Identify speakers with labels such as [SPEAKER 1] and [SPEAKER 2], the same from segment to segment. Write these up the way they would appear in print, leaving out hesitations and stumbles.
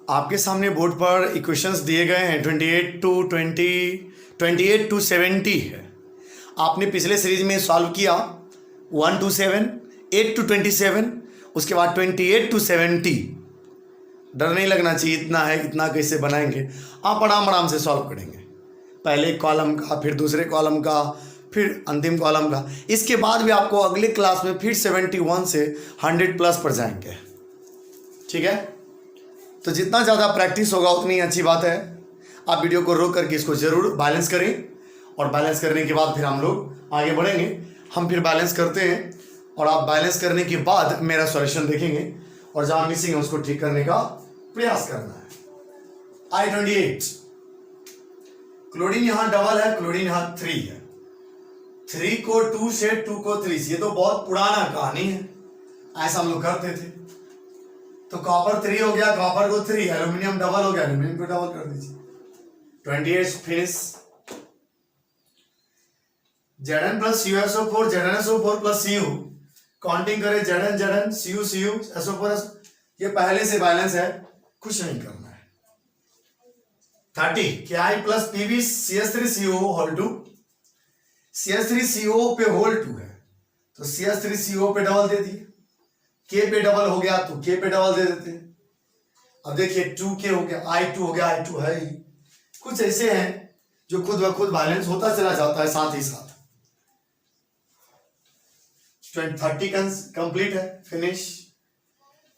[SPEAKER 1] आपके सामने बोर्ड पर इक्वेशंस दिए गए हैं 28 टू 70 है। आपने पिछले सीरीज में सॉल्व किया 1 to 7, 8 to 27, उसके बाद 28 to 70। डर नहीं लगना चाहिए इतना है इतना कैसे बनाएंगे, आप आराम आराम से सॉल्व करेंगे। पहले कॉलम का, फिर दूसरे कॉलम का, फिर अंतिम कॉलम का। इसके बाद भी आपको अगले क्लास में फिर 71 से 100 प्लस पर जाएंगे। ठीक है, तो जितना ज़्यादा प्रैक्टिस होगा उतनी अच्छी बात है। आप वीडियो को रोक करके इसको ज़रूर बैलेंस करें, और बैलेंस करने के बाद फिर हम लोग आगे बढ़ेंगे। हम फिर बैलेंस करते हैं और आप बैलेंस करने के बाद मेरा सॉल्यूशन देखेंगे और जहाँ मिसिंग है उसको ठीक करने का प्रयास करना है। I28 क्लोरीन यहाँ डबल है, क्लोरीन यहाँ 3 है। 3 को 2 से, 2 को 3 से, ये तो बहुत पुराना कहानी है, ऐसा हम लोग करते थे। तो कॉपर 3 हो गया, कॉपर को 3, एल्यूमिनियम डबल हो गया, एल्यूमिनियम को डबल कर दीजिए। 28 finish. Zn plus CuSO4, ZnSO4 plus Cu, counting करें Zn Zn Cu Cu SO4 ये पहले से बैलेंस है, कुछ नहीं करना है। 30 Ki plus Pb CH3CO whole 2, CH3CO पे होल 2 है तो CH3CO पे डबल दे दिए। K पे डबल हो गया तो K पे डबल दे देते हैं। अब देखिए 2K हो गया, I2 हो गया, I2 है ही। कुछ ऐसे हैं जो खुद ब खुद बैलेंस होता चला जाता है साथ ही साथ। 30 कंप्लीट है, finish.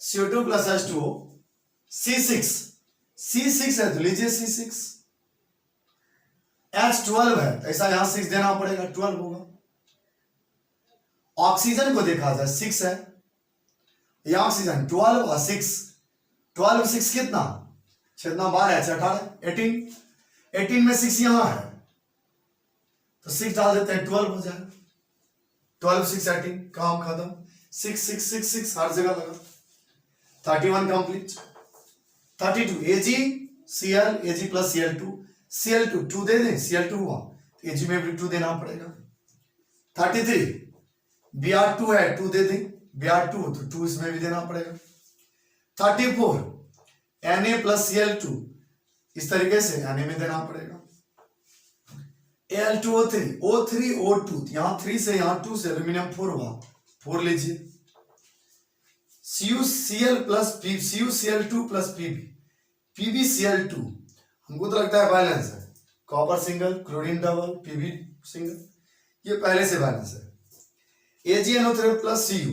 [SPEAKER 1] CO2 plus H2O, C6 है तो लीजिए C6। H12 है ऐसा यहां 6 देना पड़ेगा, 12 होगा। ऑक्सीजन को देखा जाए 6 है, यह ऑक्सीजन 12 और 6, 12 6 कितना, कितना 12 है 18, 18 में 6 यहां है तो 6 डाल देते हैं, 12 हो जाएगा। 12 6 18, काम खत्म। 6 6 6 6 हर जगह लगा। 31 कंप्लीट। 32 AgCl प्लस Cl2 2 दे दें, Cl2 हुआ Ag में भी 2 देना पड़ेगा। 33 Br2 है, 2 दे दें, Br2 तो 2 इसमें भी देना पड़ेगा। 34 Na प्लस Cl2 इस तरीके से Na में देना पड़ेगा। Al2O3 O3 O2 यहां 3 से यहां 2 से एल्यूमिनियम 4 हुआ, 4 लीजिए। CuCl plus CuCl2 plus PbCl2 हमको तो लगता है बैलेंस है। Copper single, chlorine double, Pb single, ये पहले से बैलेंस है। AgNO3 प्लस Cu,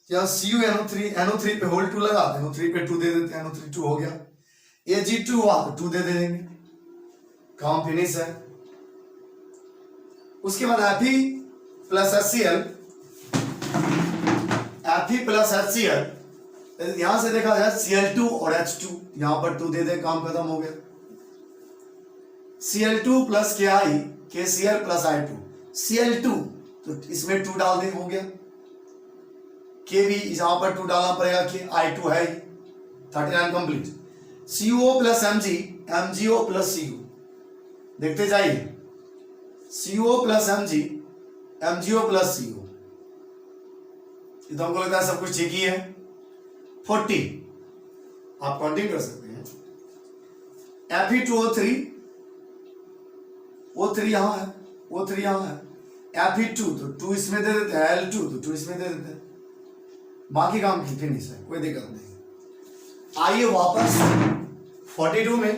[SPEAKER 1] या NO3 पे होल 2 लगा, NO3 पे 2 दे देते हैं, NO3 2 हो गया। Ag2 हुआ तो 2 दे देंगे, काम फिनिश है। उसके बाद Fe प्लस HCl, यहां से देखा जाए Cl2 और H2, यहां पर 2 दे दे, काम खत्म हो गया। Cl2 plus KCl plus I2, Cl2 तो इसमें 2 डाल दे, हो गया। K भी यहां पर 2 डालना पड़ेगा, कि I2 है ही। 39 complete. CO plus MgO plus Cu, देखते जाइए। CO plus MgO plus CO, ये तो हमको लगता है सब कुछ ठीक ही है। 40 आप काउंटिंग कर सकते हैं। Fe2O3, O3 यहां है, O3 यहां है। Fe2 तो 2 इसमें दे देते हैं, Al2 तो 2 इसमें दे देते हैं, बाकी काम की फिनिश है, कोई दिक्कत नहीं। आइए वापस 42 में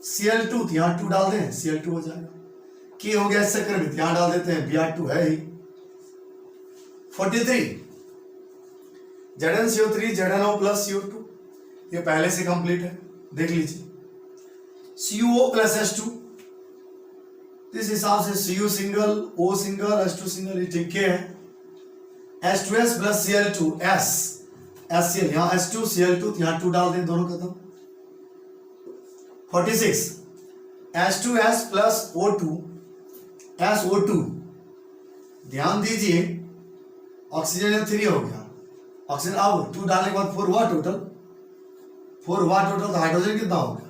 [SPEAKER 1] Cl2 तो यहां 2 डाल दें, Cl2 हो जाएगा। K हो गया इस चक्कर में, यहां डाल देते हैं, Br2 है ही। 43 ZnCO3 ZnO प्लस CO2, ये पहले से कंप्लीट है, देख लीजिए। CuO प्लस H2, इस हिसाब से Cu single, O single, H2 single, ये ठीक है। H2S प्लस Cl2 HCl, यहां H2 Cl2 यहां 2 डाल दें, दोनों खत्म। 46 H2S प्लस O2 SO2, ध्यान दीजिए ऑक्सीजन 3 हो गया, ऑक्सीजन अब 2 डालने के बाद 4 हुआ टोटल, 4 हुआ टोटल, तो हाइड्रोजन कितना हो गया,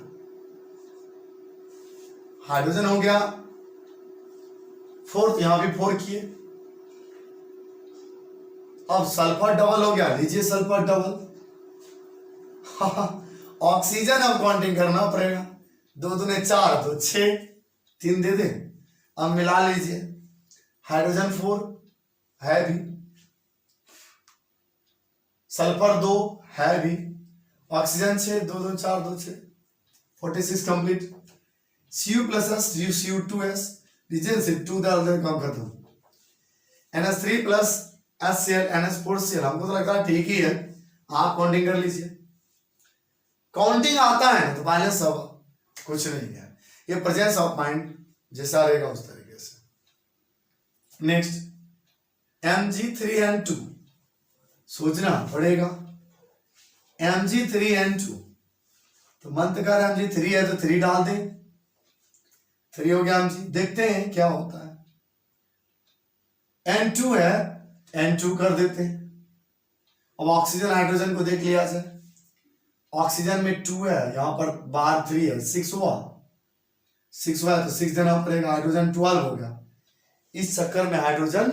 [SPEAKER 1] हाइड्रोजन हो गया 4, यहां भी 4 किए। अब सल्फर डबल हो गया, लीजिए सल्फर डबल। ऑक्सीजन अब काउंटिंग करना पड़ेगा। 2 दूने 4 तो 6, 3 दे दे। अब मिला लीजिए, हाइड्रोजन 4 है भी, सल्फर 2 है भी, oxygen 6, 2 2 4 2 6, 46 complete. Cu plus S Cu2s, reason से 2 डाल दे, काम खत्म। NH3 प्लस HCl NH4Cl, हमको तो लगता है ठीक ही है, आप काउंटिंग कर लीजिए। काउंटिंग आता है तो माइनस सब कुछ नहीं है, ये प्रेजेंस ऑफ माइंड जैसा रहेगा उस तरीके से। नेक्स्ट Mg3n2, सोचना पड़ेगा। Mg3n2 तो मंत्र का Mg3 है तो 3 डाल दें, 3 हो गया Mg। देखते हैं क्या होता है। N2 है, N2 कर देते हैं। अब ऑक्सीजन हाइड्रोजन को देख लिया जाए, ऑक्सीजन में 2 है, यहां पर बाहर 3 है, 6 हुआ, 6 हुआ तो 6 देना पड़ेगा, हाइड्रोजन 12 हो गया। इस चक्कर में हाइड्रोजन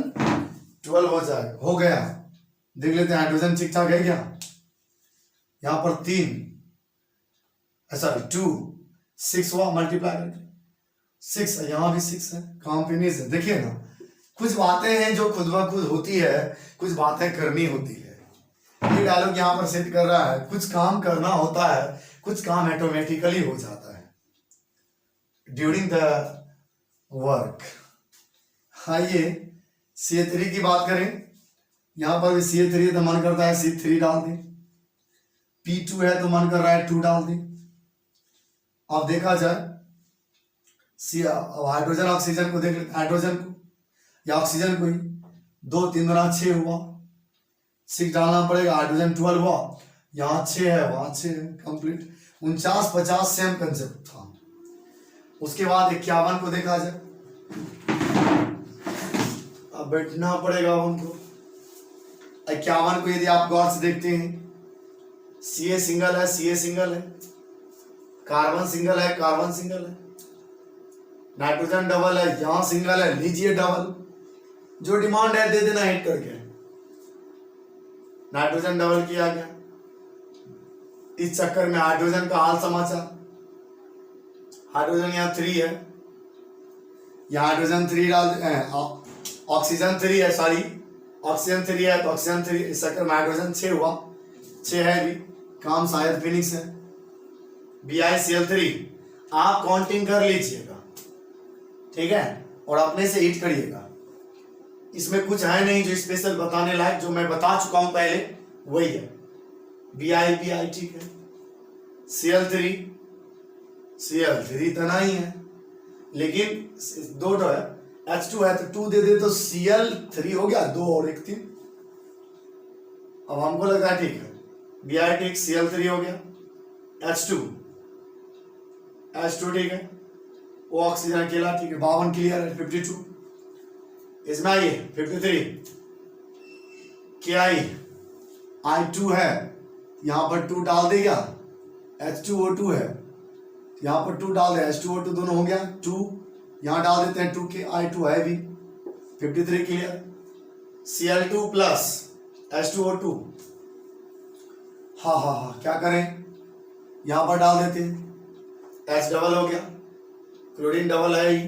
[SPEAKER 1] 12 हो जाएगा, हो गया। देख लेते हैं हाइड्रोजन ठीक ठाक है क्या। यहां पर 3 सॉरी 2, 6 हुआ, मल्टीप्लाई करके 6, यहां भी 6 है, काम फिनिश है। देखिए ना, कुछ बातें हैं जो खुद ब खुद होती है, कुछ बातें करनी होती है। ये डायलॉग यहाँ पर सेट कर रहा है, कुछ काम करना होता है, कुछ काम ऑटोमेटिकली हो जाता है ड्यूरिंग द वर्क। आइए CH3 की बात करें, यहां पर भी CH3 है तो मन करता है C3 डाल दें, P2 है तो मन कर रहा है 2 डाल दें। अब देखा जाए हाइड्रोजन ऑक्सीजन को देख लेते, हाइड्रोजन को या ऑक्सीजन को ही, 2 3 गुना 6 हुआ, 6 डालना पड़ेगा, हाइड्रोजन 12 हुआ, यहाँ 6 है वहां 6 है, कंप्लीट। 49 50 सेम कंसेप्ट था। उसके बाद 51 को देखा जाए, अब बैठना पड़ेगा उनको। 51 को यदि आप गौर से देखते हैं, Ca सिंगल है, Ca सिंगल है, कार्बन सिंगल है, कार्बन सिंगल है, नाइट्रोजन डबल है, यहां सिंगल है, लीजिए डबल। जो डिमांड है दे देना हिट करके। नाइट्रोजन डबल किया गया। इस चक्कर में हाइड्रोजन का हाल समाचार, हाइड्रोजन यहाँ 3 है, यहाँ हाइड्रोजन 3 डाल, ऑक्सीजन 3 है, सॉरी ऑक्सीजन 3 है तो ऑक्सीजन 3, इस चक्कर में हाइड्रोजन 6 हुआ, 6 है भी, काम शायद फिनिश है। BiCl3 आप काउंटिंग कर लीजिएगा, ठीक है, और अपने से हिट करिएगा। इसमें कुछ है नहीं जो स्पेशल बताने लायक, जो मैं बता चुका हूं पहले वही है। Bi ठीक है, Cl3 इतना ही है, लेकिन 2 है, H2 है तो 2 दे दे तो Cl3 हो गया, 2 और 1 3। अब हमको लगा ठीक है, Bi ठीक, Cl3 हो गया, H2 ठीक है, वो ऑक्सीजन अकेला ठीक है। 52 क्लियर है, 52 इसमें आइए 53 क्या I2 है, यहां पर 2 डाल देगा, H2O2 है, यहां पर 2 डाल दे, H2O2 दोनों हो गया 2, यहां डाल देते हैं 2 के, I2 है भी, 53 क्लियर। Cl2 प्लस H2O2, हाँ क्या करें, यहां पर डाल देते हैं, H डबल हो गया, क्लोरीन डबल है ही,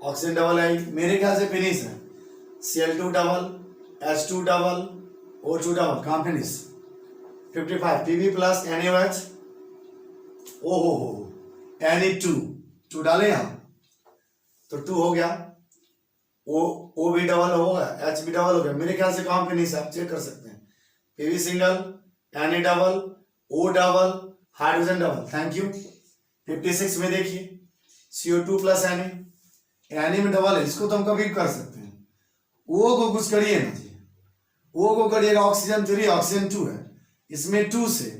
[SPEAKER 1] ऑक्सीजन डबल है ही, मेरे ख्याल से फिनिश है। Cl2 double, H2 double, O2 double, काम फिनिश। 55 Pb प्लस NaOH, ओहो Na2 डाले यहाँ तो 2 हो गया, O भी डबल हो गया, H भी डबल हो गया, मेरे ख्याल से काम फिनिश है, आप चेक कर सकते हैं। Pb single, Na double, O double, hydrogen double, thank you. 56 में देखिए CO2 प्लस Na में डबल है, इसको तो हम कभी कर सकते हैं। O को कुछ करिए ना जी, O को करिएगा, ऑक्सीजन 3 ऑक्सीजन 2 है, इसमें 2 से,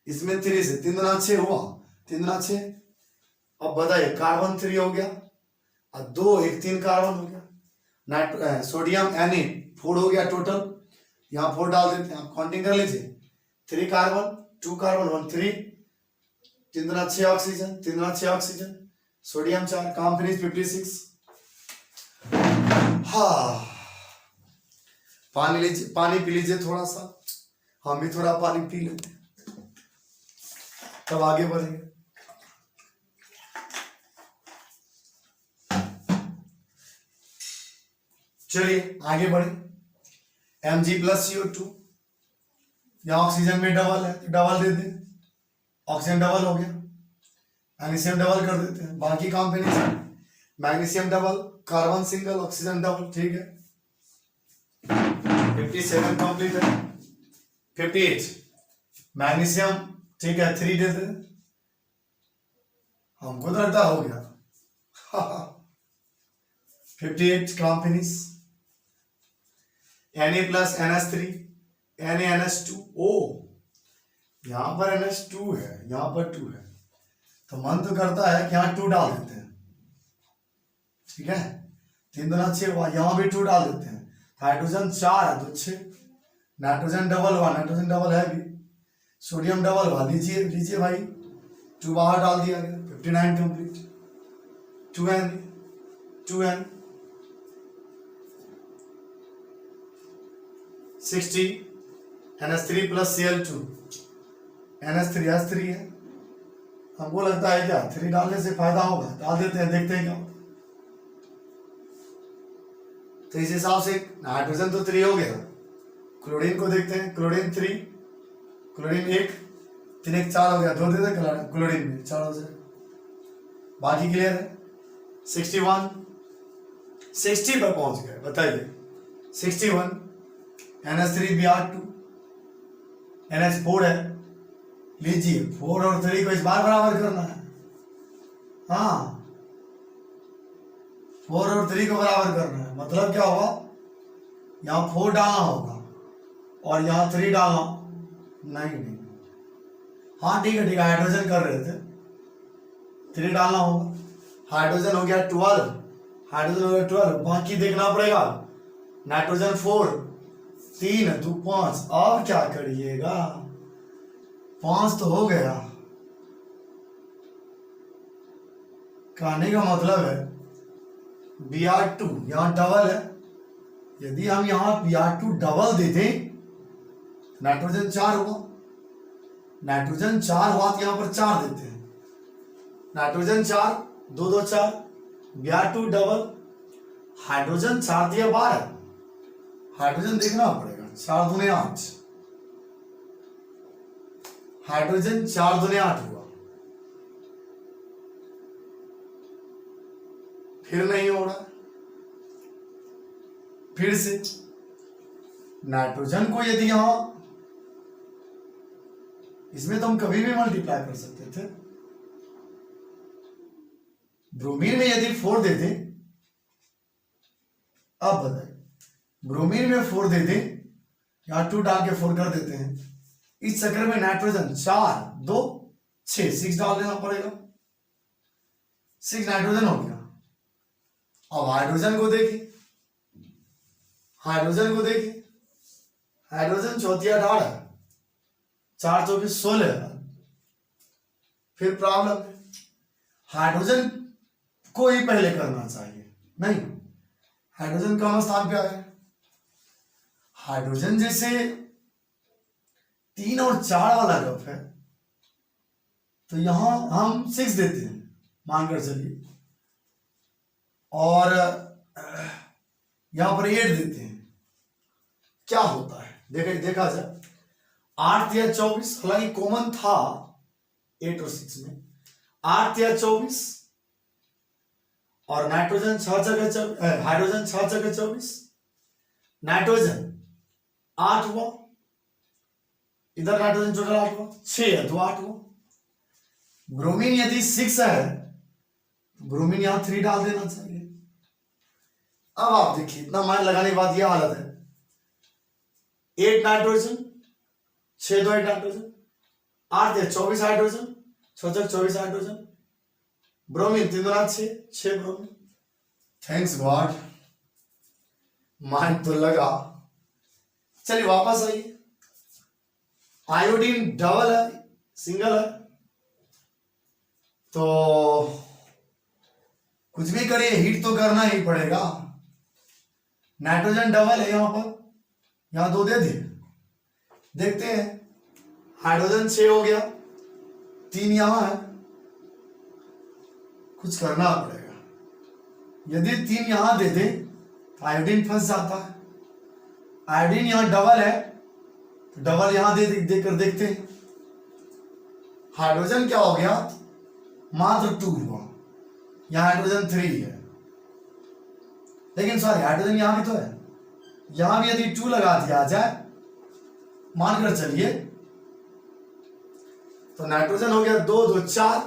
[SPEAKER 1] इसमें 3 से, 3 दूना 6 हुआ, 3 दूना 6। अब बताइए, कार्बन 3 हो गया और 2 1 3 कार्बन हो गया, सोडियम Na 4 हो गया टोटल, यहाँ 4 डाल देते हैं, आप काउंटिंग कर लीजिए, 3 कार्बन 2 कार्बन 1 3, 3 दूना 6 ऑक्सीजन, 3 दूना 6 ऑक्सीजन, सोडियम 4, काम फिनिश। 56 हाँ, पानी लीजिए, पानी पी लीजिए थोड़ा सा, हम भी थोड़ा पानी पी लेते हैं। तब आगे बढ़ेंगे। चलिए आगे बढ़े। Mg प्लस CO2, या ऑक्सीजन में डबल है तो डबल दे दें, ऑक्सीजन डबल हो गया, मैग्नीशियम डबल कर देते हैं। बाकी combination magnesium double, carbon single, oxygen double, ठीक है। 57 कंप्लीट है। 58 मैग्नीशियम, ठीक है, 3 दे दें, हमको तो लगता हो गया। 58 काम finish. Na plus NH3, NaNH2, ओ यहां पर NH2 है, यहां पर 2 है, तो मन तो करता है कि यहाँ 2 डाल देते हैं, ठीक है। 3 दूना 6 हुआ, यहां भी 2 डाल देते हैं। हाइड्रोजन 4 है तो 6, नाइट्रोजन डबल हुआ, नाइट्रोजन डबल है भी, सोडियम डबल हुआ, लीजिए लीजिए भाई, 2 बाहर डाल दिया गया। 59 complete. 2n 60 NH3 plus Cl2, NH3 H3 है, हमको लगता है क्या 3 डालने से फायदा होगा, डाल देते हैं, देखते हैं क्या होता है। तो इस हिसाब से नाइट्रोजन तो 3 हो गया, क्लोरीन को देखते हैं। क्लोरीन 3, क्लोरीन 1, 3 1 4 हो गया, 2 दे दे क्लोरीन में, 4 हो जाए, बाकी क्लियर है। 61 60 पर पहुंच गए, बताइए। 61 NH3 Br2, NH4 है, लीजिए 4 और 3 को इस बार बराबर करना है, हाँ 4 और 3 को बराबर करना है, मतलब क्या होगा, यहाँ 4 डालना होगा और यहाँ 3 डालना नहीं, हाँ ठीक है हाइड्रोजन कर रहे थे, 3 डालना होगा, हाइड्रोजन हो गया 12, हाइड्रोजन हो गया 12, बाकी देखना पड़ेगा। नाइट्रोजन 4, 3 2 5, अब क्या करिएगा, 5 तो हो गया। कहने का मतलब है Br2 यहाँ डबल है, यदि हम यहाँ Br2 डबल दे दें, नाइट्रोजन 4 हुआ, नाइट्रोजन 4 हुआ तो यहाँ पर 4 देते हैं, नाइट्रोजन 4 2 2 4, Br2 डबल, हाइड्रोजन 4 दिया 12, हाइड्रोजन देखना पड़ेगा, 4 दूने 8, हाइड्रोजन 4 दूने 8 हुआ, फिर नहीं हो रहा, फिर से नाइट्रोजन को यदि यहां, इसमें तो हम कभी भी मल्टीप्लाई कर सकते थे, ब्रोमीन में यदि 4 दे दें, अब बताइए ब्रोमीन में 4 दे दें, यहां 2 डाल के 4 कर देते हैं, इस चक्कर में नाइट्रोजन 4 2 6 6 डाल देना पड़ेगा, 6 नाइट्रोजन हो गया। अब हाइड्रोजन को देखिए, हाइड्रोजन को देखिए, हाइड्रोजन 4 18, 4 24 16, फिर प्रॉब्लम है, हाइड्रोजन को ही पहले करना चाहिए, नहीं हाइड्रोजन कम स्थान पे आया, हाइड्रोजन जैसे 3 और 4 वाला ग्रुप है, तो यहां हम 6 देते हैं, मानकर चलिए, और यहां पर 8 देते हैं, क्या होता है देखा जाए, 8 या 24, हालांकि कॉमन था 8 और 6 में, 8 या 24, और नाइट्रोजन 6 जगह, हाइड्रोजन 6 जगह 24, नाइट्रोजन 8 हुआ, इधर नाइट्रोजन टोटल 8 हुआ, 6 है तो 8 हुआ, ब्रोमीन यदि 6 है, ब्रोमीन यहां 3 डाल देना चाहिए। अब आप देखिए, इतना मान लगाने के बाद यह हालत है, 8 नाइट्रोजन, 6 2 8 नाइट्रोजन, 8 या 24 hydrogen, 6 24 hydrogen, bromine 3 2 6 6 bromine, thanks God, mind तो लगा। चलिए वापस आइए, आयोडीन डबल है, सिंगल है, तो कुछ भी करिए हीट तो करना ही पड़ेगा। नाइट्रोजन डबल है यहां पर, यहां 2 दे दिए, देखते हैं, हाइड्रोजन 6 हो गया, 3 यहां है, कुछ करना पड़ेगा। यदि 3 यहां दे दे तो आयोडीन फंस जाता है। आयोडीन यहां डबल है तो डबल यहां देकर देखते हैं। हाइड्रोजन क्या हो गया, मात्र 2 हुआ, यहां हाइड्रोजन 3 है, लेकिन सॉरी हाइड्रोजन यहां भी तो है। यहां भी यदि 2 लगा दिया जाए, मानकर चलिए, तो नाइट्रोजन हो गया 2 2 4,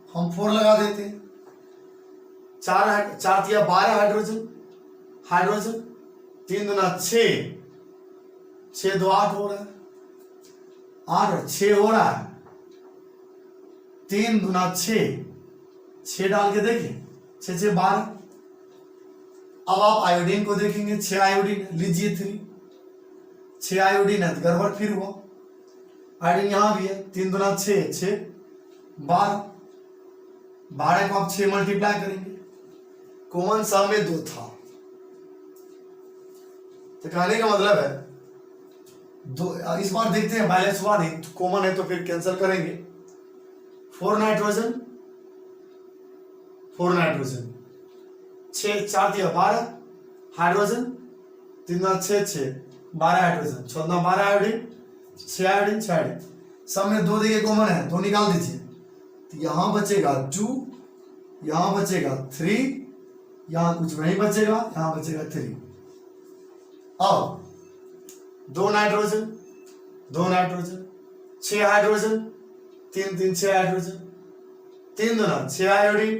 [SPEAKER 1] हम 4 लगा देते हैं। 4 दिया 12 हाइड्रोजन 3 दूना 6, 6 2 8 हो रहा है, 8 और 6 हो रहा है, 3 दूना 6 डाल के देखिए, 6 6 12। अब आप आयोडीन को देखेंगे, 6 आयोडीन, लीजिए 3, 6 आयोडीन है तो गड़बड़ फिर हुआ। आयोडीन यहां भी है, 3 दूना 6 6 12, 12 को आप 6 मल्टीप्लाई करेंगे, कॉमन सम में 2 था, तो कहने का मतलब है 2। इस बार देखते हैं बैलेंस हुआ नहीं, कॉमन है तो फिर कैंसिल करेंगे। 4 नाइट्रोजन 6 4 दिया 12 हाइड्रोजन, 3 दूना 6 6 12 हाइड्रोजन, 6 दूना 12 आयोडीन, 6 आयोडीन 6 आयोडीन, सब में 2 देखिए कॉमन है, 2 निकाल दीजिए, तो यहां बचेगा 2, यहां बचेगा 3, यहां कुछ नहीं बचेगा, यहां बचेगा 3। अब 2 नाइट्रोजन 6 हाइड्रोजन, 3 3 6 हाइड्रोजन, 3 दूना 6 आयोडीन,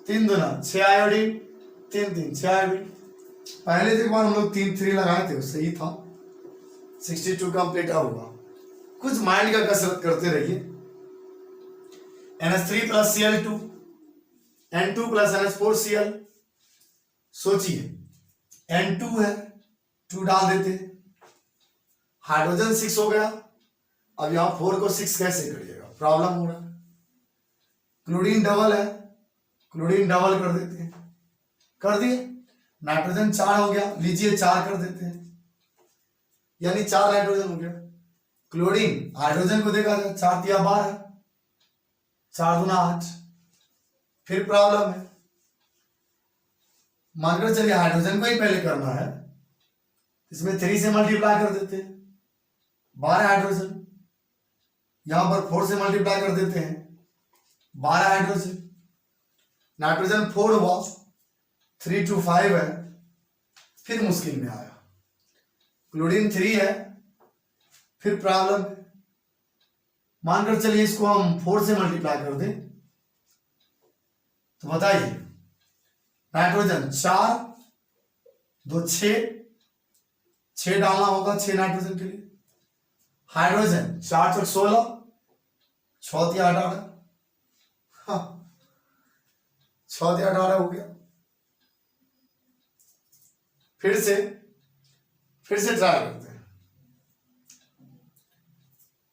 [SPEAKER 1] 3 दूना 6 आयोडीन, 3 3 6 आयोडीन। पहले एक बार हम लोग 3 3 लगाए थे, सही था। 62 कंप्लीट हुआ। कुछ माइंड का कसरत करते रहिए। NH3 plus Cl2, N2 plus NH4Cl। सोचिए N2 है, 2 डाल देते, हाइड्रोजन 6 हो गया। अब यहां 4 को 6 कैसे करिएगा, प्रॉब्लम हो रहा है। क्लोरीन डबल है, क्लोरीन डबल कर देते हैं, कर दिए। नाइट्रोजन 4 हो गया, लीजिए 4 कर देते हैं, यानी 4 नाइट्रोजन हो गया। क्लोरीन हाइड्रोजन को देखा जाए, 4 दिया 12, 4 दूना 8, फिर प्रॉब्लम है। मानकर चलिए हाइड्रोजन को ही पहले करना है, इसमें 3 से मल्टीप्लाई कर देते हैं, 12 हाइड्रोजन, यहां पर 4 से मल्टीप्लाई कर देते हैं, 12 हाइड्रोजन, नाइट्रोजन 4 हुआ, 3 2 5 है, फिर मुश्किल में आया। क्लोरीन 3 है, फिर प्रॉब्लम है। मानकर चलिए इसको हम 4 से मल्टीप्लाई कर दें, तो बताइए नाइट्रोजन 4 2 6 डालना होगा 6 नाइट्रोजन के लिए। हाइड्रोजन 4 4 16, 6 दिया 18, 6 दिया 18 हो गया। फिर से ट्राई करते हैं।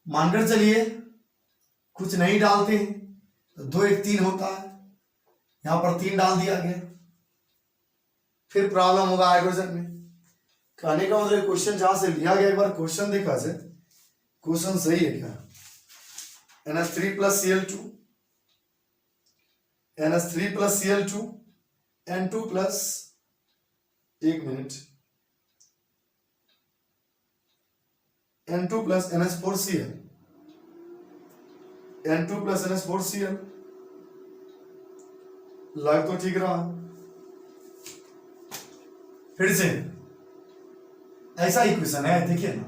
[SPEAKER 1] मानकर चलिए कुछ नहीं डालते हैं तो 2 1 3 होता है, यहां पर 3 डाल दिया गया, फिर प्रॉब्लम होगा हाइड्रोजन में। कहने का मतलब क्वेश्चन जहां से लिया गया, एक बार क्वेश्चन देखा जाए, क्वेश्चन सही है क्या। NH3 plus Cl2, NH3 plus Cl2, N2 plus, 1 minute, N2 plus NH4Cl, N2 plus NH4Cl, लग तो ठीक रहा। फिर से ऐसा ही क्वेश्चन है, देखिए ना,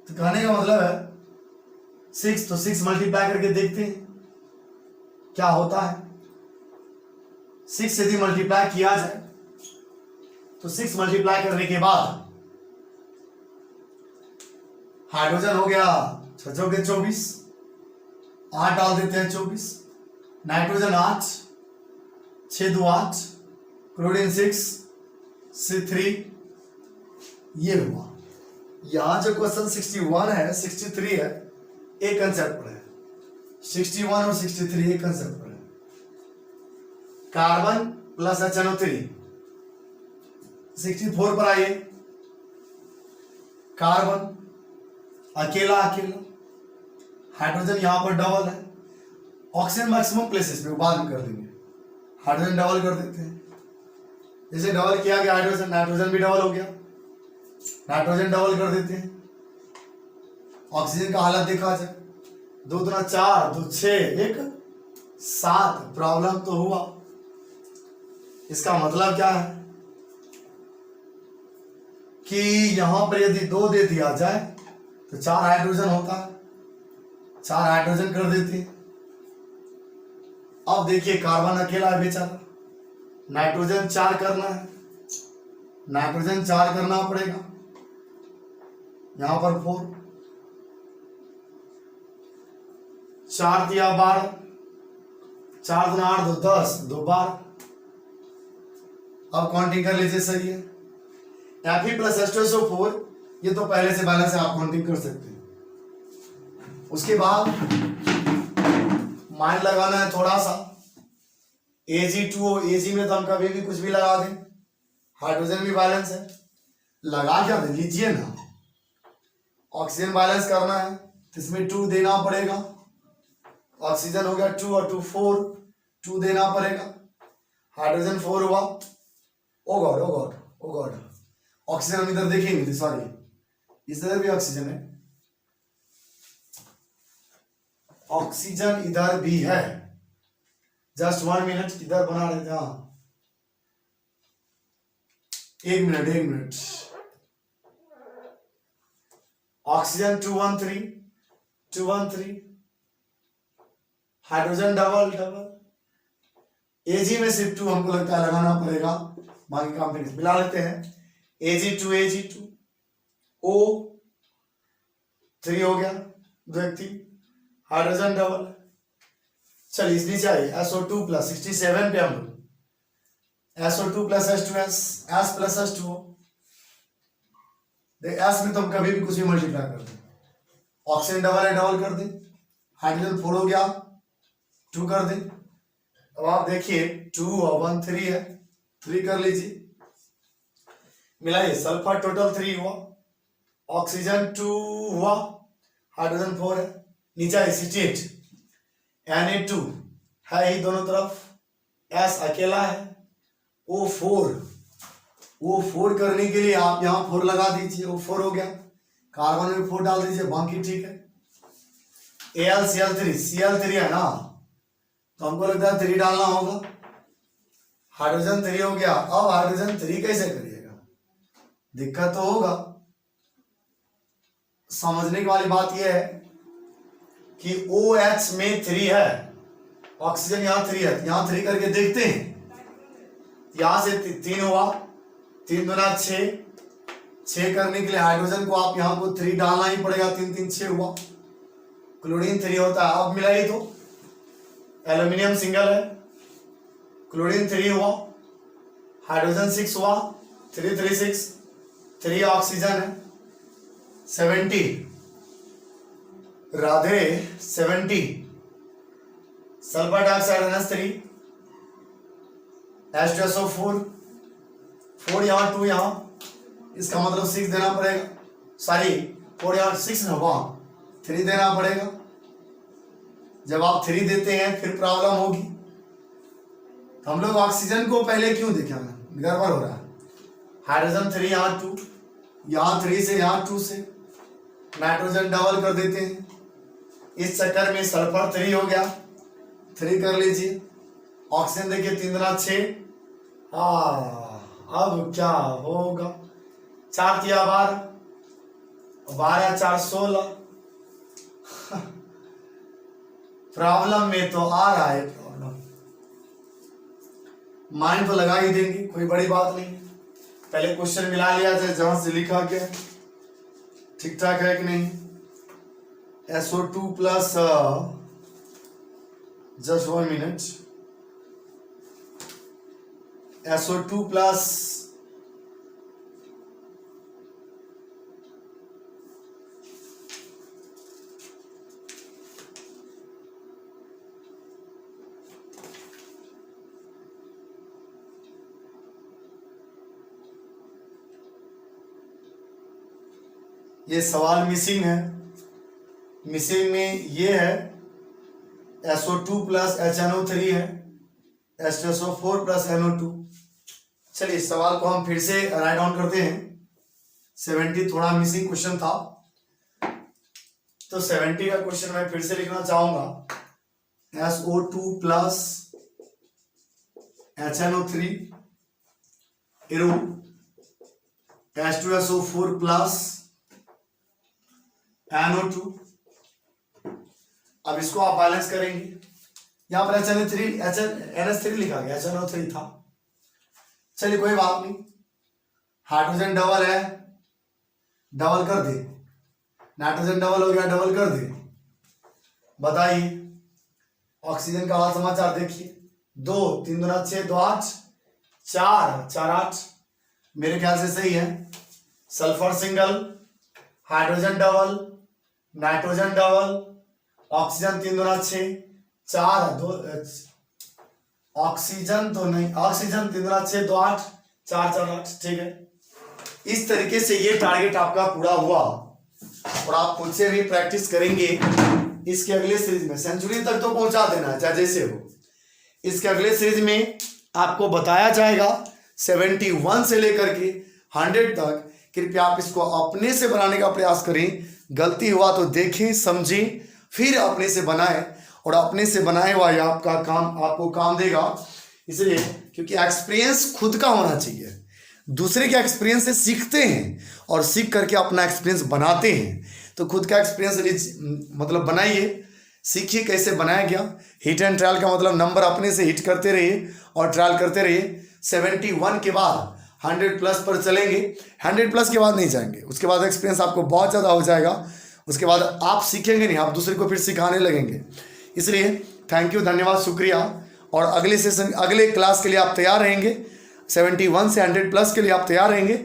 [SPEAKER 1] तो कहने का मतलब है 6, तो 6 मल्टीप्लाई करके देखते हैं क्या होता है। 6 यदि मल्टीप्लाई किया जाए तो 6 मल्टीप्लाई करने के बाद हाइड्रोजन हो गया 6 चौके 24, 8 डाल देते हैं 24, नाइट्रोजन 8, 6 2 8, क्लोरीन 6 C3, ये हुआ। यहां जो क्वेश्चन 61 है 63 है, एक कंसेप्ट पर है। 61 और 63 एक कंसेप्ट पर है। कार्बन प्लस HNO3, 64 पर आइए, कार्बन अकेला अकेला, हाइड्रोजन यहाँ पर डबल है, ऑक्सीजन मैक्सिमम प्लेसेस पे, बाद में कर देंगे। हाइड्रोजन डबल कर देते हैं, जैसे डबल किया गया हाइड्रोजन, नाइट्रोजन भी डबल हो गया, नाइट्रोजन डबल कर देते हैं। ऑक्सीजन का हालत देखा जाए, 2 दूना 4, 2 6, 1 7। प्रॉब्लम तो हुआ। इसका मतलब क्या है कि यहां पर यदि 2 दे दिया जाए तो 4 हाइड्रोजन होता है, 4 हाइड्रोजन कर देते हैं। अब देखिए कार्बन अकेला है बेचारा, नाइट्रोजन 4 करना है, नाइट्रोजन 4 करना पड़ेगा, यहां पर 4, 4 दिया 12, 4 दूना 8, 2 10, 2 12। अब काउंटिंग कर लीजिए, सही है। Fe प्लस H2SO4, ये तो पहले से बैलेंस है, आप काउंटिंग कर सकते हैं। उसके बाद माइंड लगाना है थोड़ा सा, Ag2O, Ag में तो हम कभी भी कुछ भी लगा दें, हाइड्रोजन भी बैलेंस है, लगा क्या दे लीजिए ना। ऑक्सीजन बैलेंस करना है तो इसमें 2 देना पड़ेगा, ऑक्सीजन हो गया 2 और 2 4, 2 देना पड़ेगा, हाइड्रोजन 4 हुआ। ओ गॉड ओ गॉड ओ गॉड, ऑक्सीजन हम इधर देखेंगे, सॉरी इधर भी ऑक्सीजन है, ऑक्सीजन इधर भी है, जस्ट 1 मिनट इधर बना लेते हैं। हाँ 1 minute 1 minute. Oxygen 213, 213, hydrogen double double, Ag में सिर्फ 2 हमको लगता है लगाना पड़ेगा, बाकी काम फिर मिला लेते हैं। Ag2, Ag2, O3 हो गया, 2 1 3, हाइड्रोजन डबल। चलिए इस नीचे आइए, SO2 प्लस 67 पे हम लोग SO2 plus H2S, S plus H2O। देख S में तो हम कभी भी कुछ भी मल्टीप्लाई कर दें, ऑक्सीजन डबल है, डबल कर दें, हाइड्रोजन 4 हो गया, 2 कर दें। अब आप देखिए 2 और 1 3 है, 3 कर लीजिए, मिलाइए, सल्फर टोटल 3 हुआ, ऑक्सीजन 2 हुआ, हाइड्रोजन 4 है, नीचे 68, Na2 है ही दोनों तरफ, S अकेला है, O4 करने के लिए आप यहां 4 लगा दीजिए, O4 हो गया, कार्बन में 4 डाल दीजिए, बाकी ठीक है। Cl3 है ना, तो हमको लगता है 3 डालना होगा, हाइड्रोजन 3 हो गया। अब हाइड्रोजन 3 कैसे करिएगा, दिक्कत तो होगा। समझने की वाली बात यह है कि OH में 3 है, ऑक्सीजन यहां 3 है, यहां 3 करके देखते हैं, यहां से 3 हुआ, 3 दूना 6, 6 करने के लिए हाइड्रोजन को आप यहां को 3 डालना ही पड़ेगा, 3 3 6 हुआ, क्लोरीन 3 होता है। अब मिलाइए तो एल्यूमिनियम सिंगल है, क्लोरीन 3 हुआ, हाइड्रोजन 6 हुआ, 3 3 6, 3 ऑक्सीजन है, 70, Radhe 70, sulphur dioxide NH3, H2SO4, 4 यहाँ 2 यहाँ, इसका मतलब 6 देना पड़ेगा, सॉरी 4 यहाँ 6 ना, वहां 3 देना पड़ेगा। जब आप 3 देते हैं फिर प्रॉब्लम होगी। तो हम लोग ऑक्सीजन को पहले क्यों देखें, गड़बड़ हो रहा है। हाइड्रोजन 3 यहाँ 2, यहाँ 3 से यहाँ 2 से, नाइट्रोजन डबल कर देते हैं, इस चक्कर में सल्फर 3 हो गया, 3 कर लीजिए, ऑक्सीजन देखिए 3 दूना 6। अब क्या होगा, 4 तिया 12, 12 4 16। प्रॉब्लम में तो आ रहा है प्रॉब्लम, माइंड तो लगा ही देंगे, कोई बड़ी बात नहीं। पहले क्वेश्चन मिला लिया जाए जहां से लिखा गया, ठीक ठाक है कि नहीं। SO2 plus, just 1 minute, SO2 plus ये सवाल मिसिंग है, मिसिंग में ये है SO2 प्लस HNO3 है, H2SO4 प्लस NO2। चलिए सवाल को हम फिर से राइट डाउन करते हैं। 70 थोड़ा मिसिंग क्वेश्चन था, तो 70 का क्वेश्चन मैं फिर से लिखना चाहूंगा। SO2 plus HNO3 इरू H2SO4 plus NO2। अब इसको आप बैलेंस करेंगे। यहां पर NH3 लिखा गया, HNO3 था। चलिए कोई बात नहीं, हाइड्रोजन डबल है, डबल कर दे। नाइट्रोजन डबल हो गया, डबल कर दे। बताइए ऑक्सीजन का हाल समाचार देखिए। 2 3 दूना 6, 2 8, 4 4 8, मेरे ख्याल से सही है। Sulphur single, hydrogen double, nitrogen double, oxygen 3 दूना 6, 4 2, ऑक्सीजन तो नहीं, ऑक्सीजन 3 दूना 6, 2 8, 4 4 8, ठीक है। इस तरीके से ये टारगेट आपका पूरा हुआ और आप खुद से भी प्रैक्टिस करेंगे। इसके अगले सीरीज में सेंचुरी तक तो पहुंचा देना है, चाहे जैसे हो। इसके अगले सीरीज में आपको बताया जाएगा 71 से लेकर के 100 तक। कृपया आप इसको अपने से बनाने का प्रयास करें। गलती हुआ तो देखें, समझें, फिर अपने से बनाएं, और अपने से बनाए हुआ आपका काम आपको काम देगा। इसलिए क्योंकि एक्सपीरियंस खुद का होना चाहिए। दूसरे के एक्सपीरियंस से सीखते हैं और सीख करके अपना एक्सपीरियंस बनाते हैं। तो खुद का एक्सपीरियंस मतलब बनाइए, सीखिए कैसे बनाया गया। हिट एंड ट्रायल का मतलब नंबर अपने से हिट करते रहिए और ट्रायल करते रहिए। 71 के बाद 100 प्लस पर चलेंगे। 100 प्लस के बाद नहीं जाएंगे, उसके बाद एक्सपीरियंस आपको बहुत ज़्यादा हो जाएगा। उसके बाद आप सीखेंगे नहीं, आप दूसरे को फिर सिखाने लगेंगे। इसलिए थैंक यू, धन्यवाद, शुक्रिया। और अगले सेशन, अगले क्लास के लिए आप तैयार रहेंगे। 71 से 100 प्लस के लिए आप तैयार रहेंगे।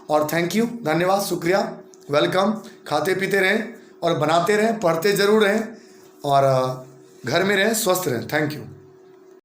[SPEAKER 1] और थैंक यू, धन्यवाद, शुक्रिया, वेलकम। खाते पीते रहें और बनाते रहें, पढ़ते जरूर रहें और घर में रहें, स्वस्थ रहें। Thank you.